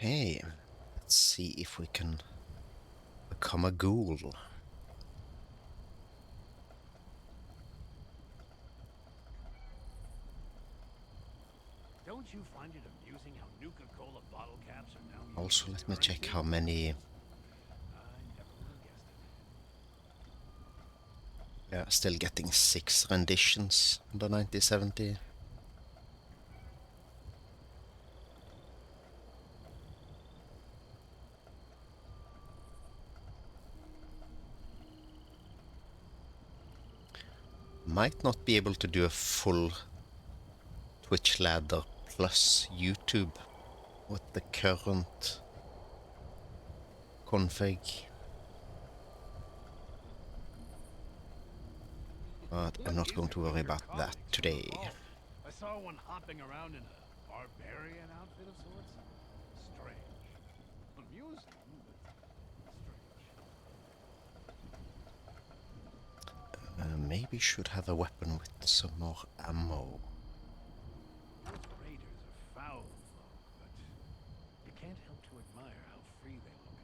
Okay, let's see if we can become a ghoul. Don't you find it amusing how Nuka-Cola bottle caps are now used Also, as let me check how currency? many. I never would have guessed Yeah, still getting 6 renditions on the 9070. Might not be able to do a full Twitch ladder plus YouTube with the current config. But it. I'm What not is going it to with worry your about that comics? today. Oh, I saw one hopping around in a barbarian outfit of sorts. Strange. Amusing, but strange. Maybe should have a weapon with some more ammo. Those raiders are foul folk, but you can't help to admire how free they look.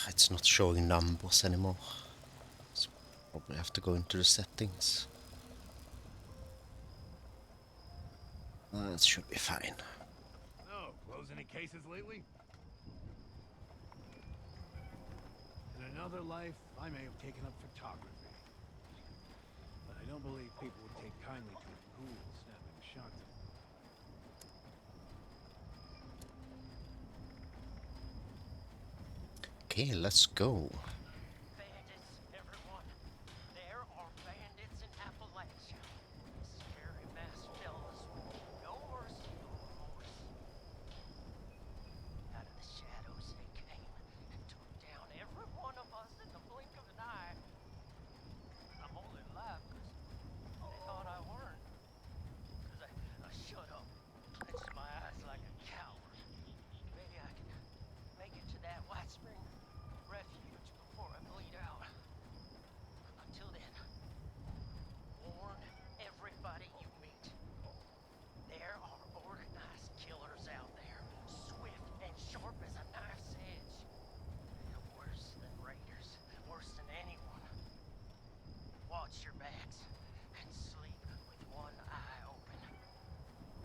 It's not showing numbers anymore. So probably have to go into the settings. It should be fine. Oh, close any cases lately? In another life, I may have taken up photography. But I don't believe people would take kindly to a ghoul snapping a shotgun. Okay, let's go. Bandits, everyone. There are bandits in Appalachia. Scary masked fellas with no mercy or remorse. Out of the shadows they came and took down every one of us in the blink of an eye. I'm only alive because they thought I weren't. Because I shut up, clenched my eyes like a coward. Maybe I can make it to that White Spring refuge before I bleed out. Until then, warn everybody you meet. There are organized killers out there, swift and sharp as a knife's edge. They're worse than raiders, worse than anyone. Watch your backs and sleep with one eye open.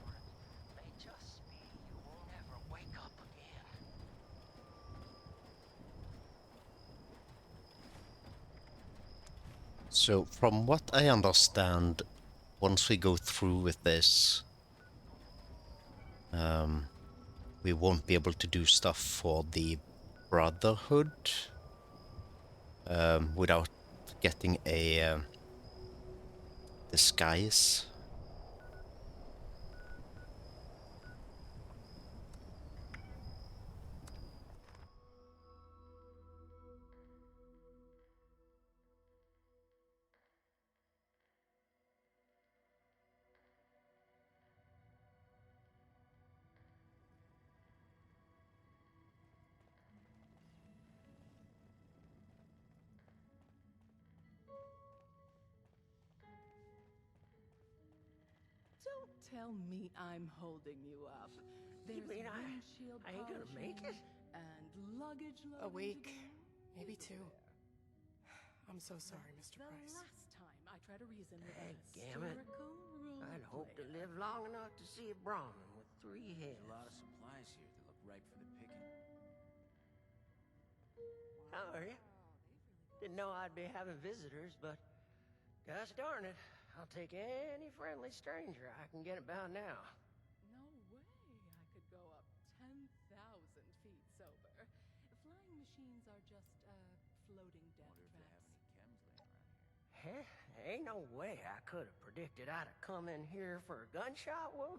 Or it may just be you won't ever wake up again. So from what I understand, once we go through with this, we won't be able to do stuff for the Brotherhood without getting a disguise. tell me I'm holding you up. There's mean windshield I ain't gonna make it? polishing and luggage loading A week, to do. maybe It's 2. there. I'm so sorry, That's Mr. the Price. last time I try to reason with a Daggumit. historical role I'd hope to player. live long enough to see a Brahmin with 3 heads. There's a lot of supplies here that look ripe for the picking. How are you? Didn't know I'd be having visitors, but gosh darn it, I'll take any friendly stranger I can get about now. No way I could go up 10,000 feet sober. Flying machines are just floating death Wonder if they have traps. any chems laying around here. Ain't no way I could have predicted I'd have come in here for a gunshot wound.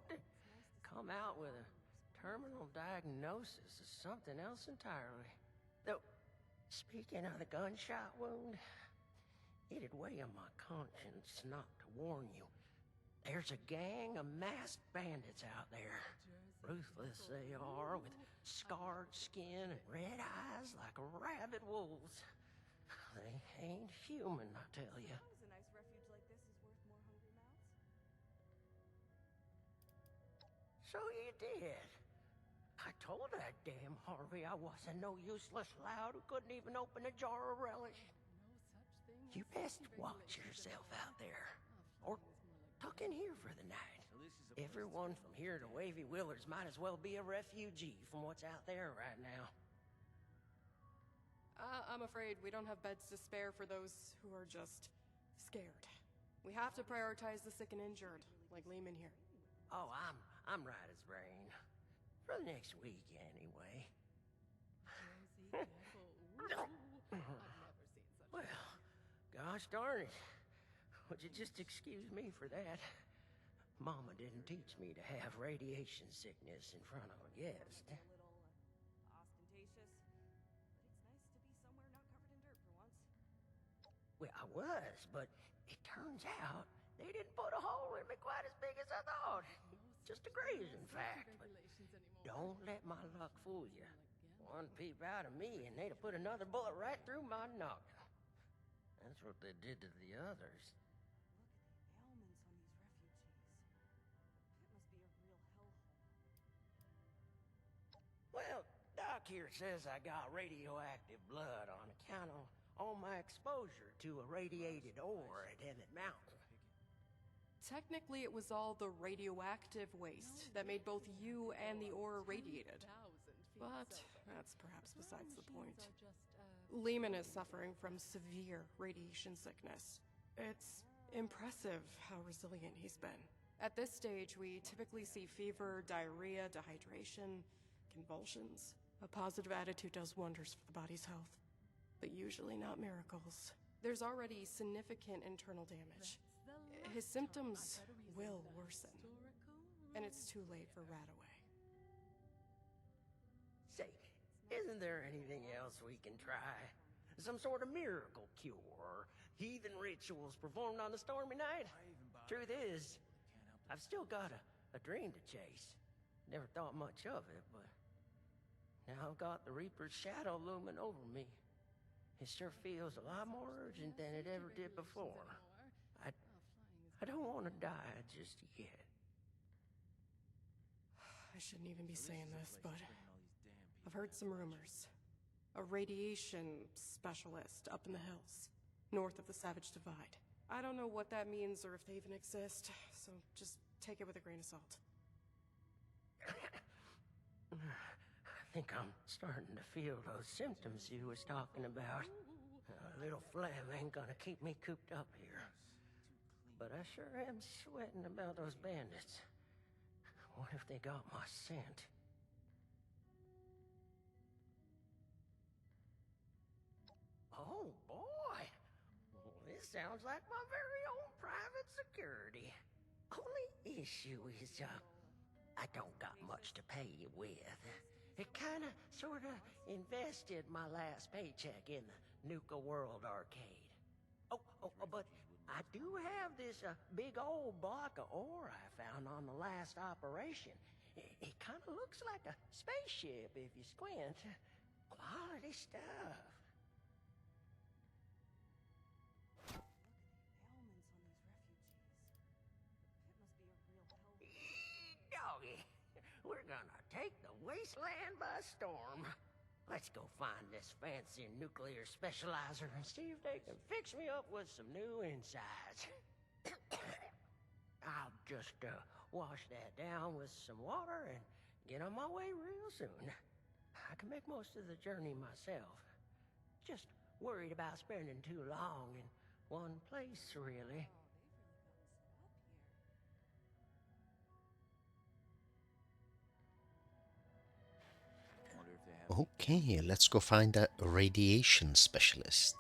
Come out with a terminal diagnosis of something else entirely. Though, speaking of the gunshot wound, it'd weigh on my conscience not to warn you. There's a gang of masked bandits out there. Ruthless they are, with scarred skin and red eyes like rabid wolves. They ain't human, I tell you. Suppose a nice refuge like this is worth more hungry mouths? So you did. I told that damn Harvey I wasn't no useless lout who couldn't even open a jar of relish. No such thing You as best safety watch regulations yourself anymore. out there. Flying Or is more like tuck in here for the night. So this is a place Everyone that's from here to Wavy Willards might as well be a refugee from what's out there right now. I'm afraid we don't have beds to spare for those who are just scared. We have to prioritize the sick and injured, like Lehman here. Oh, I'm right as rain. For the next week, anyway. Jersey Devil. Ooh, I've never seen such a Well, gosh darn it. Would you just excuse me for that? Mama didn't teach me to have radiation sickness in front of a guest. A little ostentatious, but it's nice to be somewhere not covered in dirt for once. Well, I was, but it turns out they didn't put a hole in me quite as big as I thought. Just a graze, in fact. But don't let my luck fool you. One peep out of me, and they'd have put another bullet right through my noggin. That's what they did to the others. Look at the ailments on these refugees. The pit must be a real hellhole. Well, Doc here says I got radioactive blood on account of all my exposure to irradiated ore at Emmett Mountain. Technically, it was all the radioactive waste that made both you and the ore irradiated. But that's perhaps besides the point. Lehman is suffering from severe radiation sickness. It's impressive how resilient he's been. At this stage, we typically see fever, diarrhea, dehydration, convulsions. A positive attitude does wonders for the body's health, but usually not miracles. There's already significant internal damage. His symptoms will worsen, and it's too late for Radaway. Say, isn't there anything else we can try? Some sort of miracle cure, or heathen rituals performed on the stormy night? Truth is, I've still got a dream to chase. Never thought much of it, but now I've got the Reaper's shadow looming over me. It sure feels a lot more urgent than it ever did before. I don't want to die just yet. I shouldn't even be saying this, but I've heard some rumors. A radiation specialist up in the hills, north of the Savage Divide. I don't know what that means or if they even exist, so just take it with a grain of salt. I think I'm starting to feel those symptoms you was talking about. A little phlegm ain't gonna keep me cooped up here. But I sure am sweating about those bandits. What if they got my scent? Oh, boy! Well, this sounds like my very own private security. Only issue is, I don't got much to pay you with. It kinda, sorta invested my last paycheck in the Nuka World Arcade. But I do have this big old block of ore I found on the last operation. It kinda looks like a spaceship if you squint. Quality stuff. Look at the ailments on these refugees. The pit must be a real hellhole. this land by storm. Let's go find this fancy nuclear specializer and see if they can fix me up with some new insides. I'll just wash that down with some water and get on my way real soon. I can make most of the journey myself. Just worried about spending too long in one place, really. Okay, let's go find a radiation specialist.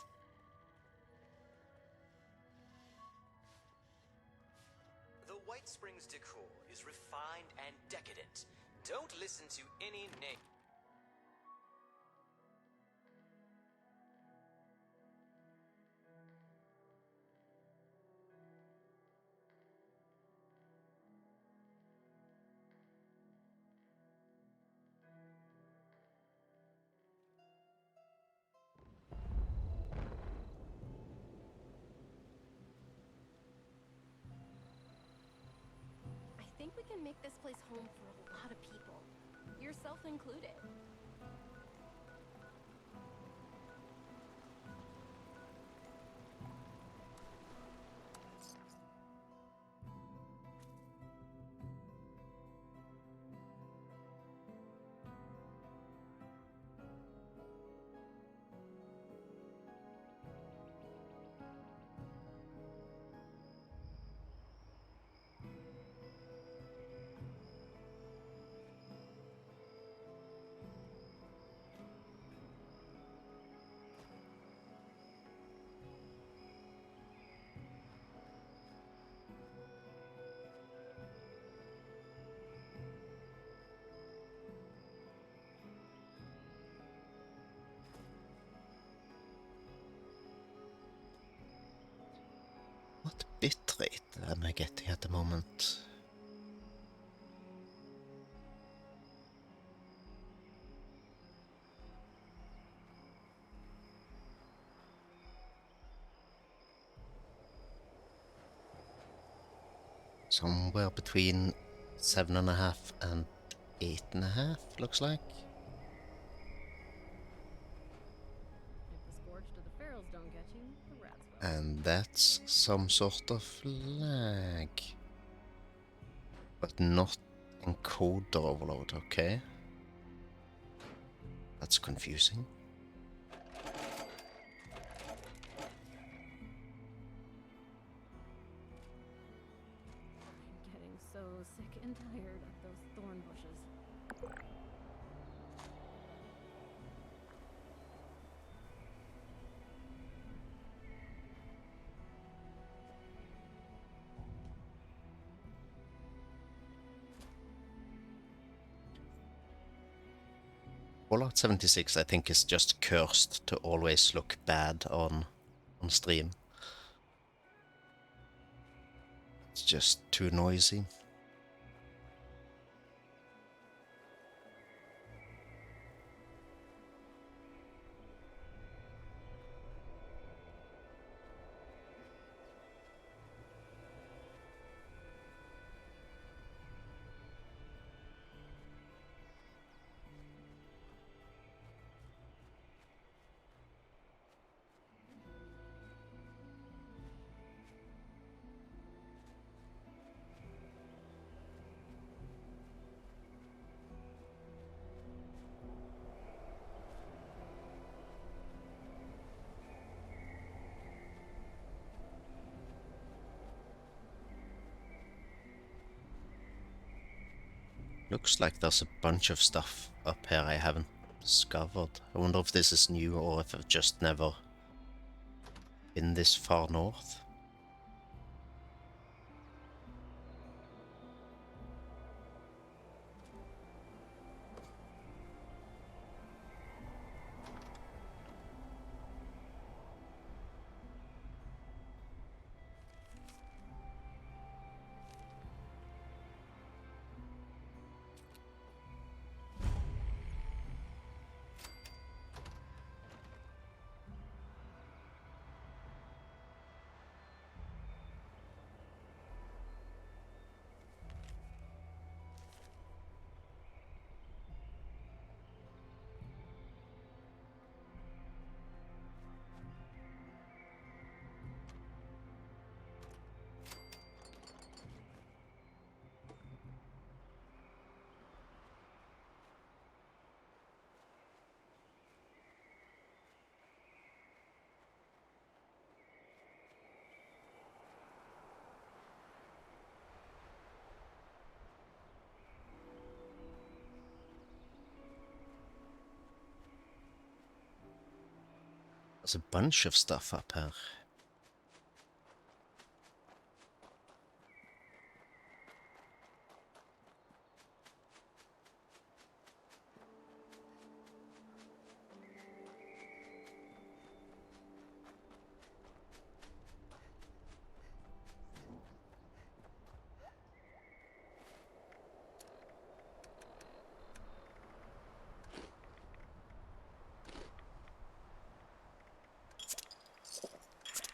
The White Springs decor is refined and decadent. Don't listen to any name. I think we can make this place home for a lot of people, yourself included. What bitrate am I getting at the moment? Somewhere between 7.5 and 8.5, looks like. If the scorched or the ferals don't get you, the rats will. And that's some sort of lag. But not encoder overload, okay. That's confusing. I'm getting so sick and tired of those thorn bushes. Fallout 76, I think, is just cursed to always look bad on stream. It's just too noisy. Looks like there's a bunch of stuff up here I haven't discovered. I wonder if this is new or if I've just never been this far north. There's a bunch of stuff up here.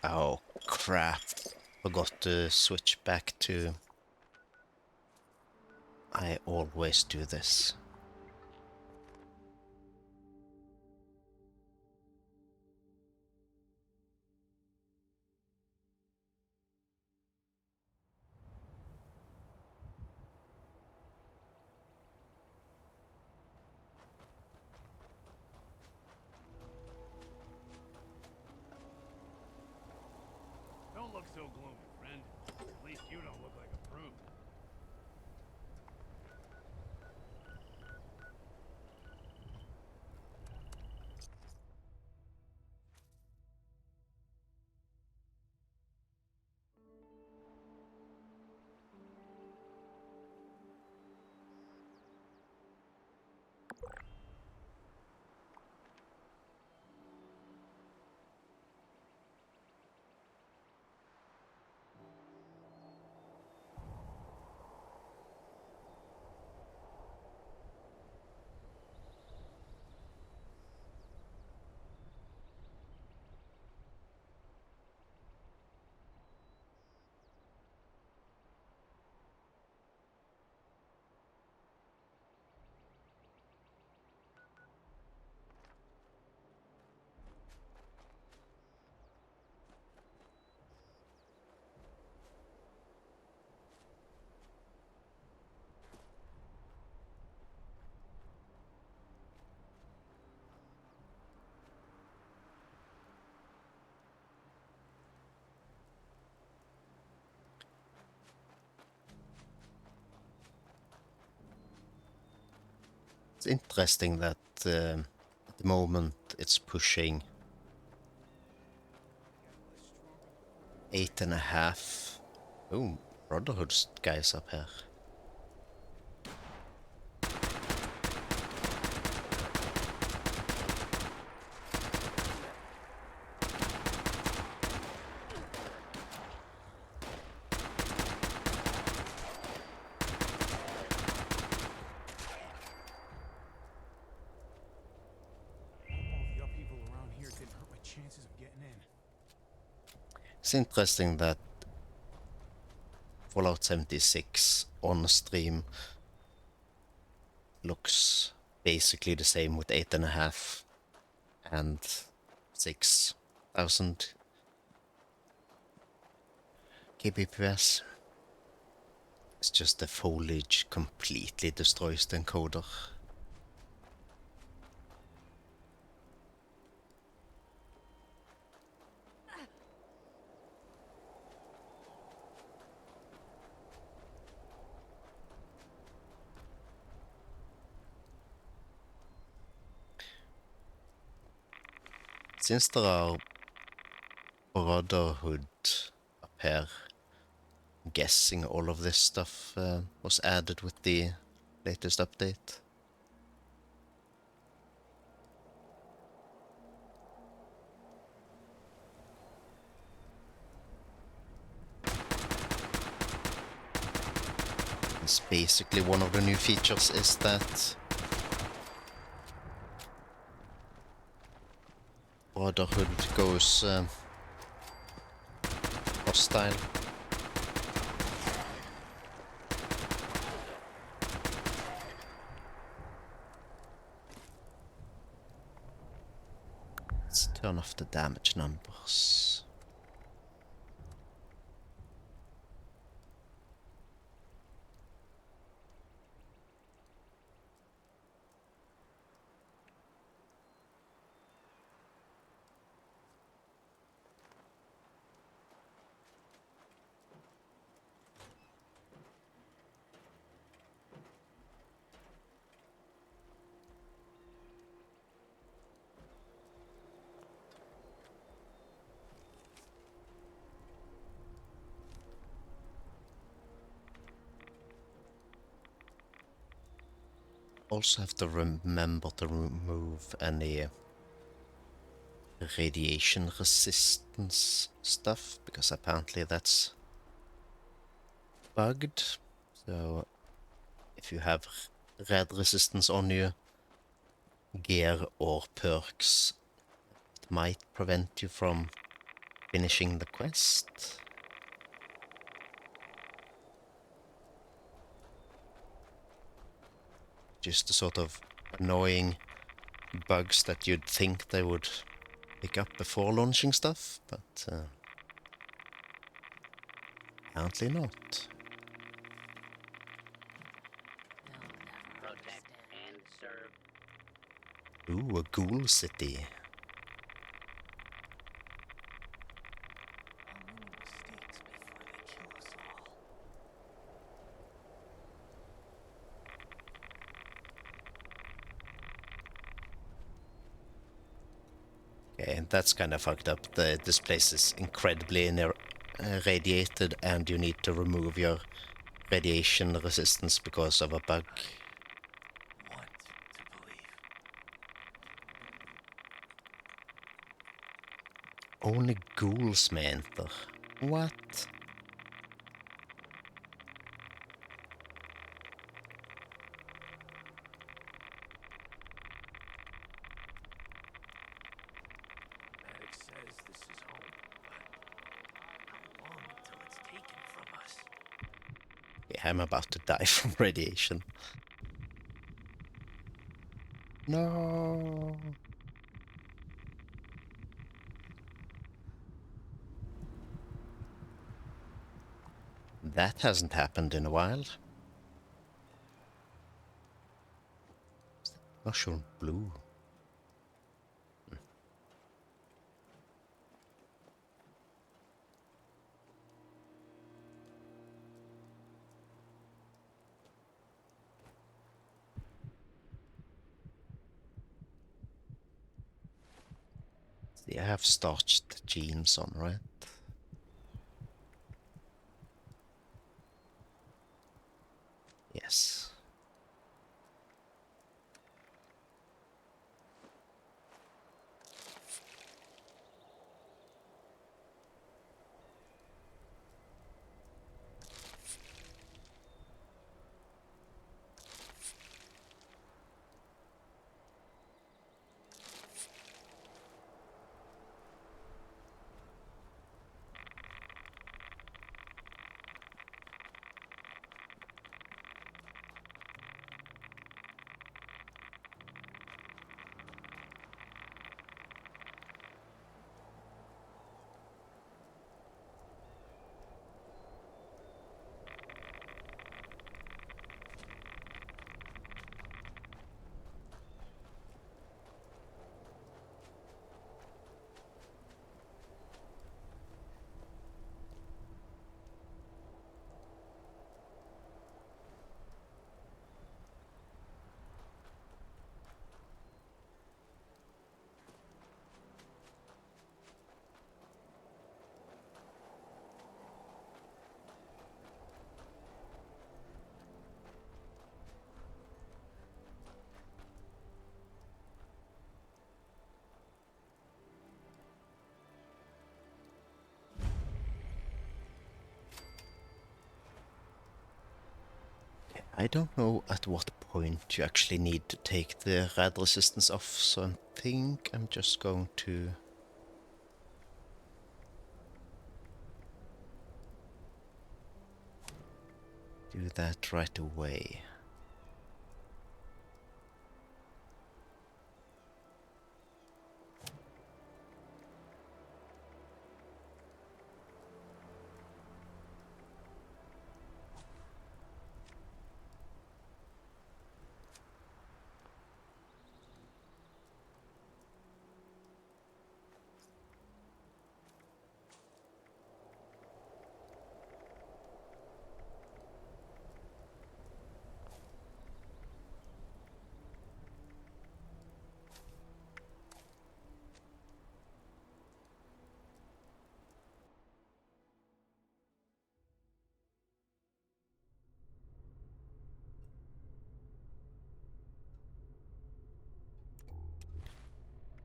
Oh, crap. Forgot to switch back to... I always do this. Don't look so gloomy, friend. At least you don't look like a prune. It's interesting that at the moment it's pushing 8.5. Oh, Brotherhood's guys up here. All the upheaval around here didn't hurt my chances of getting in. It's interesting that Fallout 76 on stream looks basically the same with 8.5 and 6,000 kbps. It's just the foliage completely destroys the encoder. Since there are Brotherhood up here, I'm guessing all of this stuff was added with the latest update. It's basically one of the new features is that Brotherhood goes hostile. Let's turn off the damage numbers. Also have to remember to remove any radiation resistance stuff, because apparently that's bugged. So if you have red resistance on your gear or perks, it might prevent you from finishing the quest. Just the sort of annoying bugs that you'd think they would pick up before launching stuff, but apparently not. Protect and serve. Ooh, a ghoul city. Only mistakes before they kill us all. Okay, that's kind of fucked up. This place is incredibly radiated, and you need to remove your radiation resistance because of a bug. Want to believe. Only ghouls may enter. What? Maddox says this is home, but how long until it's taken from us? Yeah, I'm about to die from radiation. No. That hasn't happened in a while. Mushroom blue. See, I have starched jeans on, right? Yes. I don't know at what point you actually need to take the rad resistance off, so I think I'm just going to do that right away.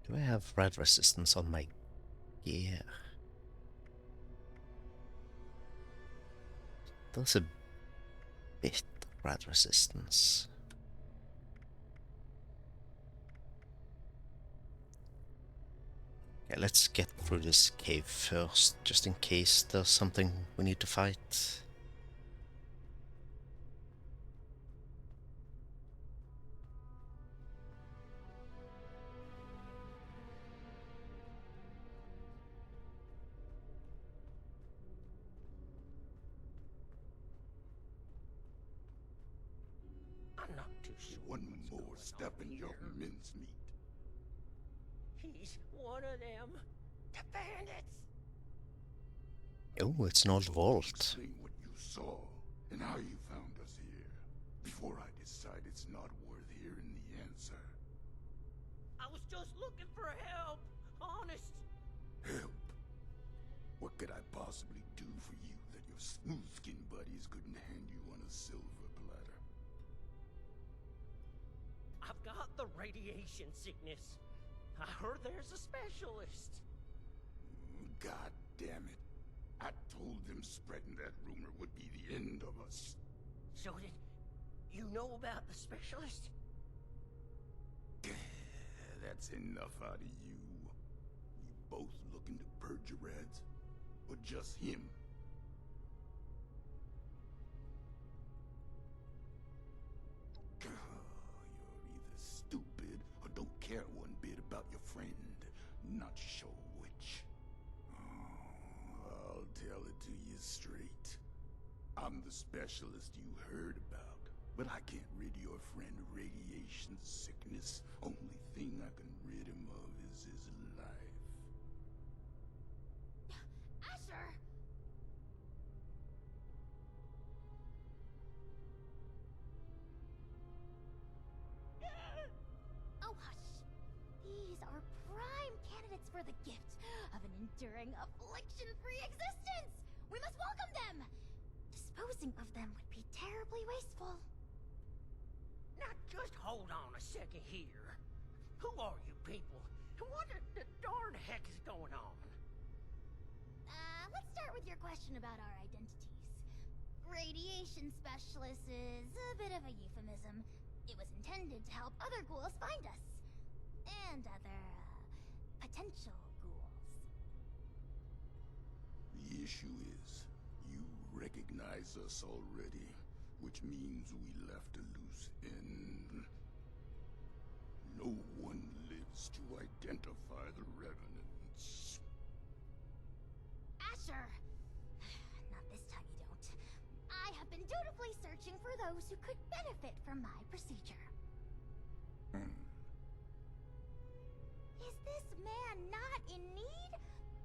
Do I have red resistance on my gear? There's a bit of red resistance. Okay, let's get through this cave first, just in case there's something we need to fight. I'm not too sure. One what's more going step on in your here. mincemeat. He's one of them. The bandits. Oh, it's an old vault. Explain what you saw and how you found us here before I decide it's not worth hearing the answer. I was just looking for help. Honest. Help? What could I possibly do for you that your smooth-skinned buddies couldn't hand you on a silver platter? I've got the radiation sickness. I heard there's a specialist. God damn it. I told them spreading that rumor would be the end of us. So did you know about the specialist? That's enough out of you. You both looking to purge your reds? Or just him? You're either stupid or don't care one bit about your friend. Not sure which. I'll tell it to you straight. I'm the specialist you heard about, but I can't rid your friend of radiation sickness. Only thing I can rid him of is his life. Asher! Oh, hush. These are prime candidates for the gift of an enduring, affliction-free existence! We must welcome them! Disposing of them would be terribly wasteful. Now just hold on a second here. Who are you people? And what the darn heck is going on? Let's start with your question about our identities. Radiation specialist is a bit of a euphemism. It was intended to help other ghouls find us. And other, potential ghouls. The issue is, you recognize us already, which means we left a loose end. No one lives to identify the revenants. Asher! Not this time you don't. I have been dutifully searching for those who could benefit from my procedure. Is this man not in need?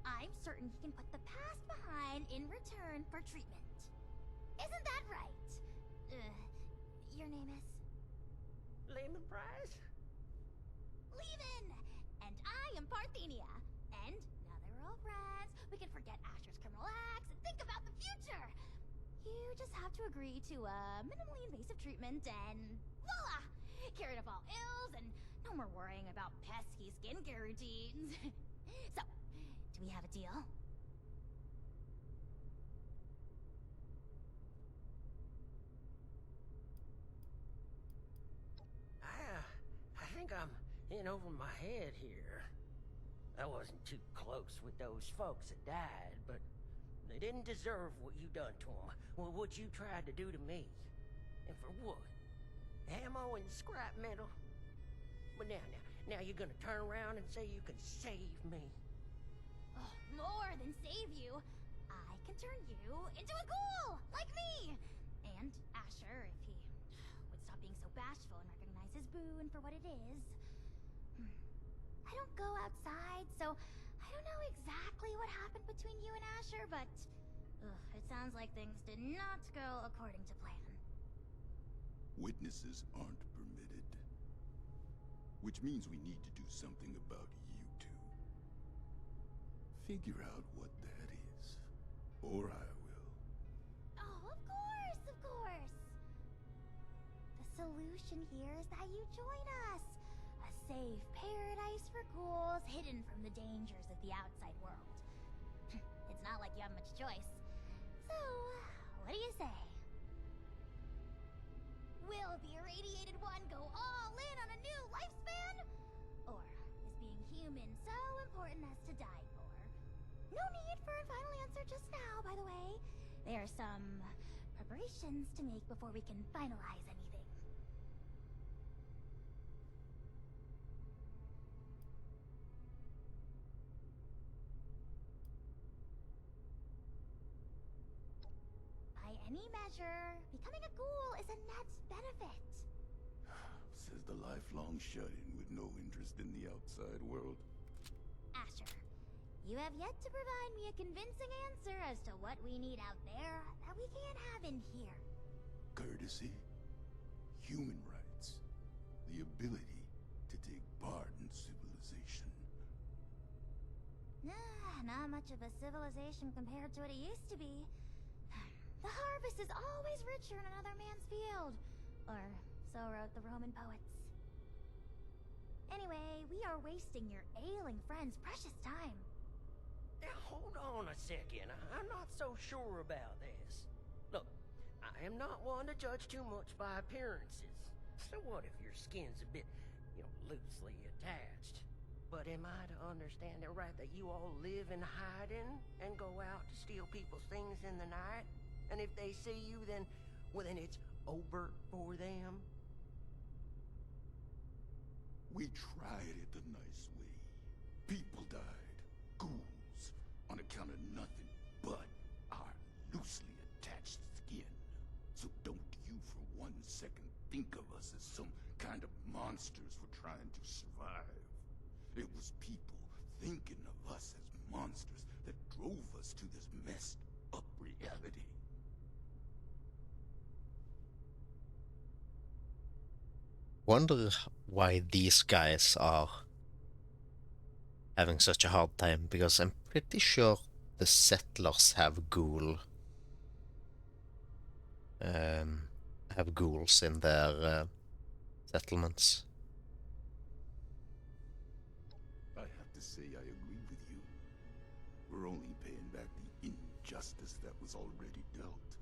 I'm certain he can put the past behind in return for treatment. Isn't that right? Your name is? Lemon Prize? Levin! And I am Parthenia. And now that we're all friends, we can forget Asher's criminal acts and think about the future. You just have to agree to minimally invasive treatment and voila! Cured of all ills and no more worrying about pesky skincare routines. So, do we have a deal? I think I'm in over my head here. I wasn't too close with those folks that died, but they didn't deserve what you done to them. Well, what you tried to do to me. And for what? Ammo and scrap metal? But now you're gonna turn around and say you can save me. Oh, more than save you. I can turn you into a ghoul, like me. And Asher, if he would stop being so bashful and recognize his boon for what it is. I don't go outside, so I don't know exactly what happened between you and Asher, but it sounds like things did not go according to plan. Witnesses aren't permitted. Which means we need to do something about you two. Figure out what that is. Or I will. Oh, of course, of course. The solution here is that you join us. A safe paradise for ghouls hidden from the dangers of the outside world. It's not like you have much choice. So, what do you say? Will the irradiated one go all in on a new lifespan? Or is being human so important as to die for? No need for a final answer just now, by the way. There are some preparations to make before we can finalize anything. By any measure, becoming a ghoul is a net benefit. Says the lifelong shut-in with no interest in the outside world. Asher, you have yet to provide me a convincing answer as to what we need out there that we can't have in here. Courtesy, human rights, the ability to take part in civilization. Not much of a civilization compared to what it used to be. The harvest is always richer in another man's field. Or so wrote the Roman poets. Anyway, we are wasting your ailing friend's precious time. Now, hold on a second. I'm not so sure about this. Look, I am not one to judge too much by appearances. So what if your skin's a bit, loosely attached? But am I to understand it right that you all live in hiding and go out to steal people's things in the night? And if they see you, then it's over for them? We tried it the nice way. People died. Ghouls. On account of nothing but our loosely attached skin. So don't you for 1 second think of us as some kind of monsters for trying to survive. It was people thinking of us as monsters that drove us to this messed up reality. Wonder why these guys are having such a hard time, because I'm pretty sure the settlers have ghouls in their settlements. I have to say I agree with you. We're only paying back the injustice that was already dealt.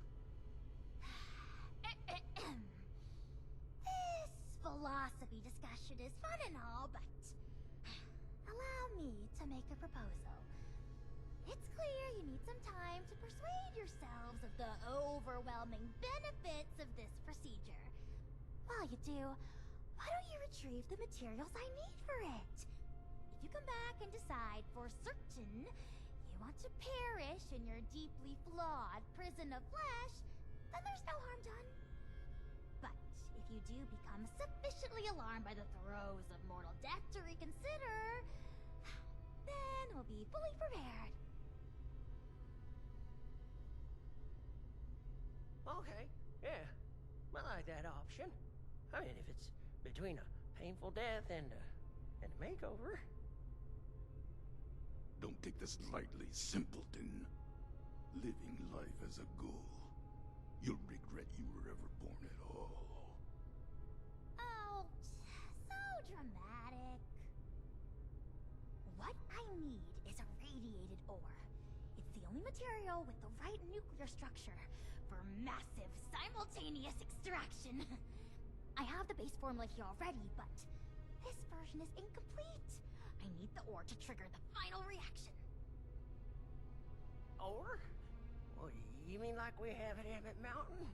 This philosophy discussion is fun and all, but allow me to make a proposal. It's clear you need some time to persuade yourselves of the overwhelming benefits of this procedure. While you do, why don't you retrieve the materials I need for it? If you come back and decide for certain you want to perish in your deeply flawed prison of flesh, then there's no harm done. But if you do become sufficiently alarmed by the throes of mortal death to reconsider, then we'll be fully prepared. Okay, yeah. I like that option. I mean, if it's between a painful death and a makeover. Don't take this lightly, simpleton. Living life as a ghoul. You'll regret you were ever born at all. Oh, so dramatic. What I need is a radiated ore. It's the only material with the right nuclear structure for massive simultaneous extraction. I have the base formula here already, but this version is incomplete. I need the ore to trigger the final reaction. Or? Well, you mean like we have at Emmett Mountain?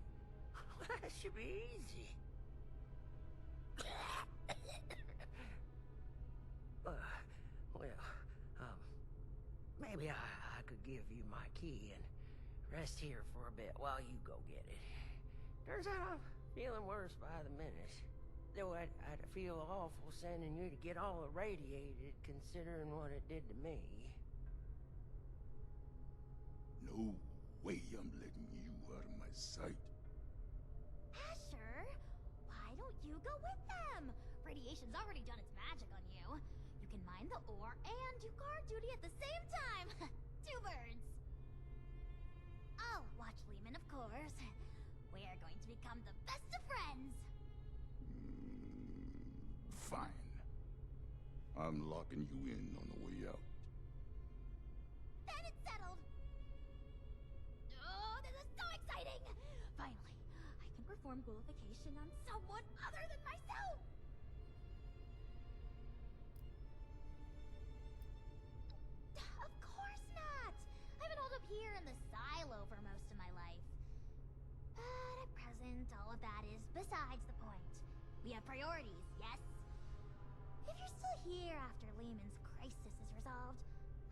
That should be easy. Maybe I could give you my key and rest here for a bit while you go get it. Turns out I'm feeling worse by the minute. Though I'd feel awful sending you to get all irradiated, considering what it did to me. No way I'm letting you out of my sight. Asher, why don't you go with them? Radiation's already done its magic on you. You can mine the ore and do guard duty at the same time. 2 birds. I'll watch Lehman, of course. We are going to become the best of friends. Fine. I'm locking you in on the way out. Then it's settled! Oh, this is so exciting! Finally, I can perform ghoulification on someone other than myself! Of course not! I've been holed up here in the silo for most of my life. But at present, all of that is besides the point. We have priorities, yes? If you're still here after Lehman's crisis is resolved,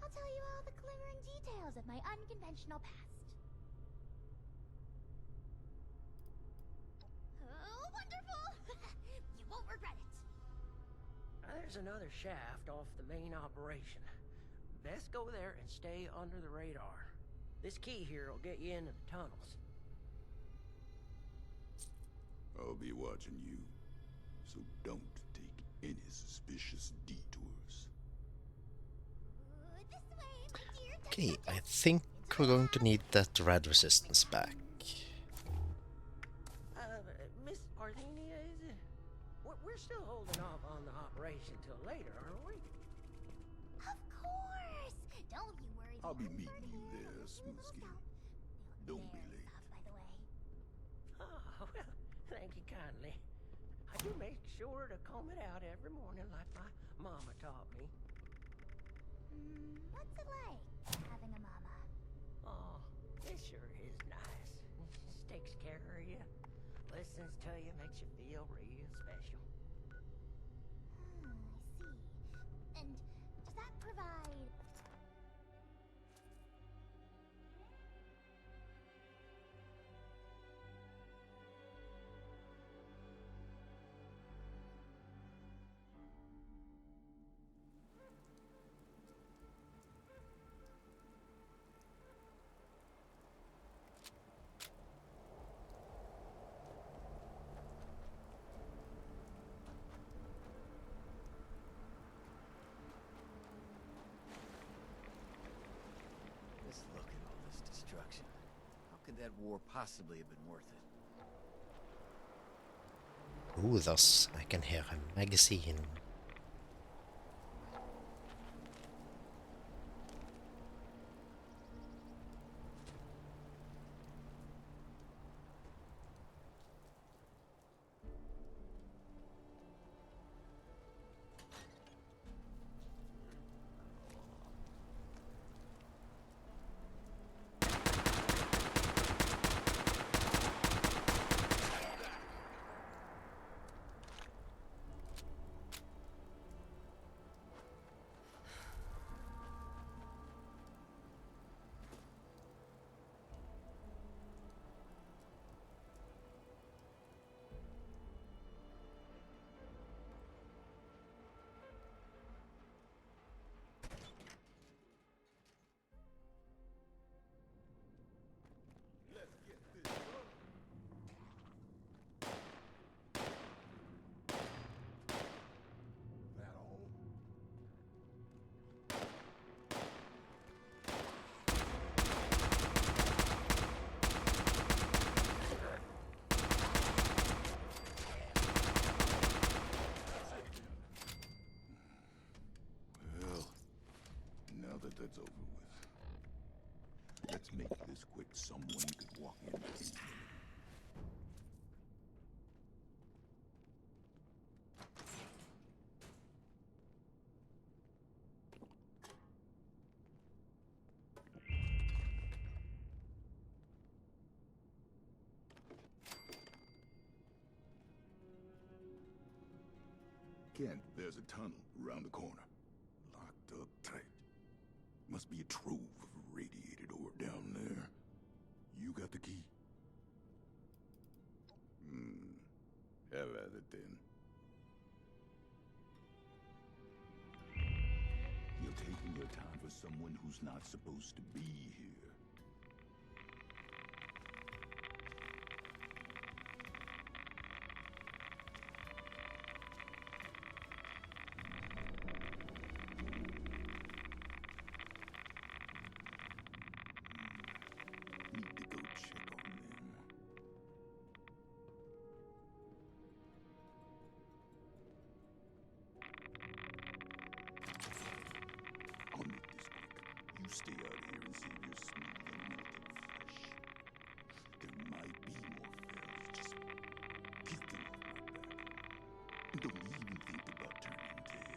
I'll tell you all the glimmering details of my unconventional past. Oh, wonderful! You won't regret it. There's another shaft off the main operation. Best go there and stay under the radar. This key here will get you into the tunnels. I'll be watching you, so don't take any suspicious detours. This way, my dear. Okay, I think we're going to need that red resistance back. Miss Arthenia, is it? We're still holding off on the operation till later, aren't we? Of course! Don't you worry. I'll be meeting you there, Smooth Skin. Don't be late. By the way. Oh, well, thank you kindly. I do make sure to comb it out every morning like my mama taught me. What's it like, having a mama? Oh, it sure is nice. Just takes care of you, listens to you, makes you feel real special. I see. And does that provide... Just look at all this destruction. How could that war possibly have been worth it? Ooh, thus I can hear a magazine. Well, now that that's over with, let's make this quick. Someone could walk in. Kent, there's a tunnel around the corner. Locked up tight. Must be a trove of radiated ore down there. You got the key? Have at it then. You're taking your time for someone who's not supposed to be here. Need to go check on them. stay out here and save your smooth and melted flesh. There might be more fells. Just keep them off my back. And don't even think about turning tail.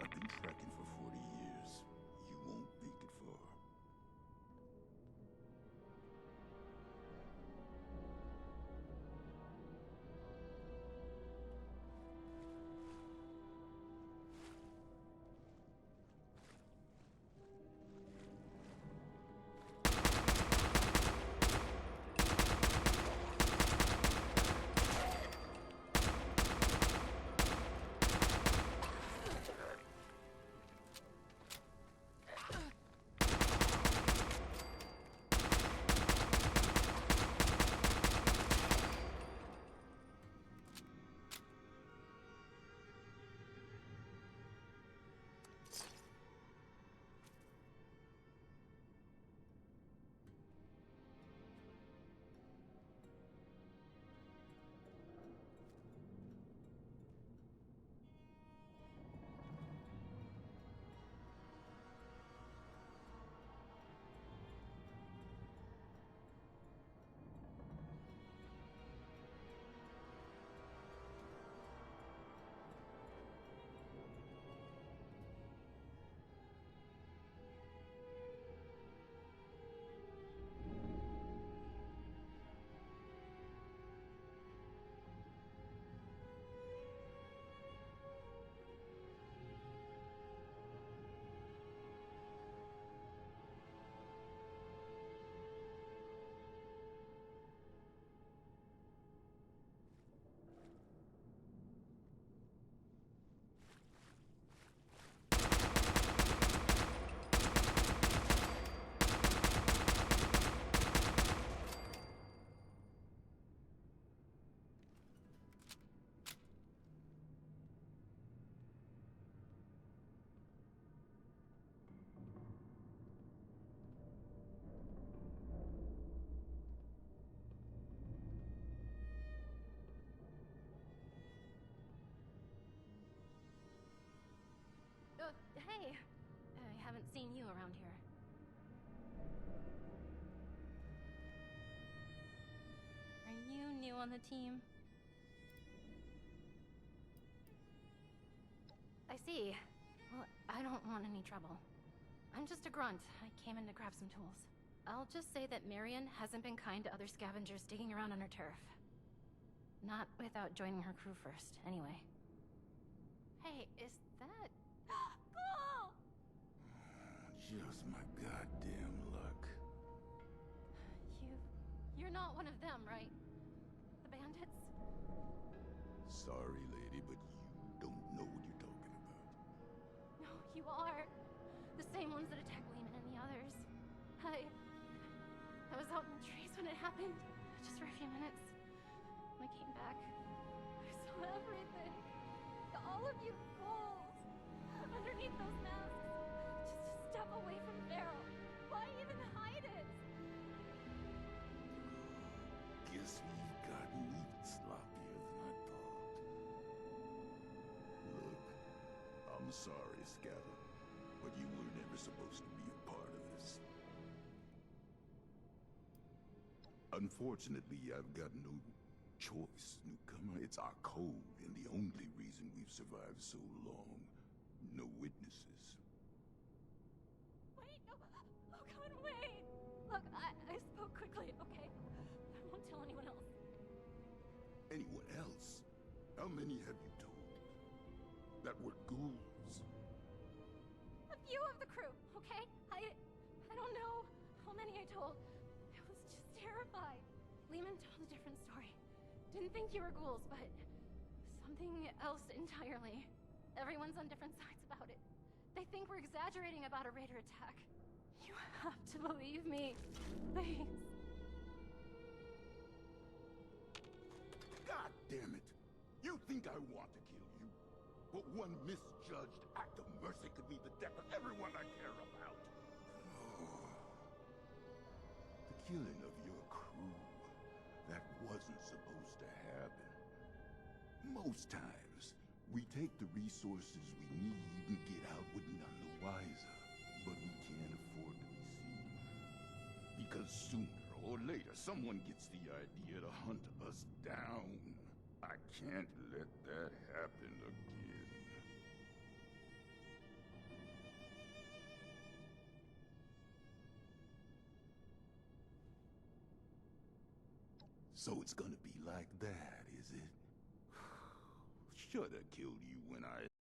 I've been tracking for 40 years. You won't make it far. Hey. I haven't seen you around here. Are you new on the team? I see. Well, I don't want any trouble. I'm just a grunt. I came in to grab some tools. I'll just say that Marion hasn't been kind to other scavengers digging around on her turf. Not without joining her crew first, anyway. Hey, is that... Ghoul! Just my goddamn luck. You're not one of them, right? The bandits? Sorry, lady, but you don't know what you're talking about. No, you are. The same ones that attacked Lehman and the others. I was out in the trees when it happened, just for a few minutes. When I came back, I saw everything. All of you fools! Underneath those masks. Just a step away from Farrell. Why even hide it? Guess we've gotten even sloppier than I thought. Look, I'm sorry, Scatter, but you were never supposed to be a part of this. Unfortunately, I've got no choice, newcomer. It's our code, and the only reason we've survived so long. No witnesses. Wait, no. Oh, God, wait. Look, I spoke quickly, okay? I won't tell anyone else. Anyone else? How many have you told? That were ghouls? A few of the crew, okay? I don't know how many I told. I was just terrified. Lehman told a different story. Didn't think you were ghouls, but something else entirely. Everyone's on different sides about it. They think we're exaggerating about a raider attack. You have to believe me, please. God damn it! You think I want to kill you? But one misjudged act of mercy could mean the death of everyone I care about. The killing of your crew. That wasn't supposed to happen. Most times, we take the resources we need and get out with none the wiser. But we can't afford to Because sooner or later, someone gets the idea to hunt us down. I can't let that happen again. So it's gonna be like that, is it? Shoulda killed you when I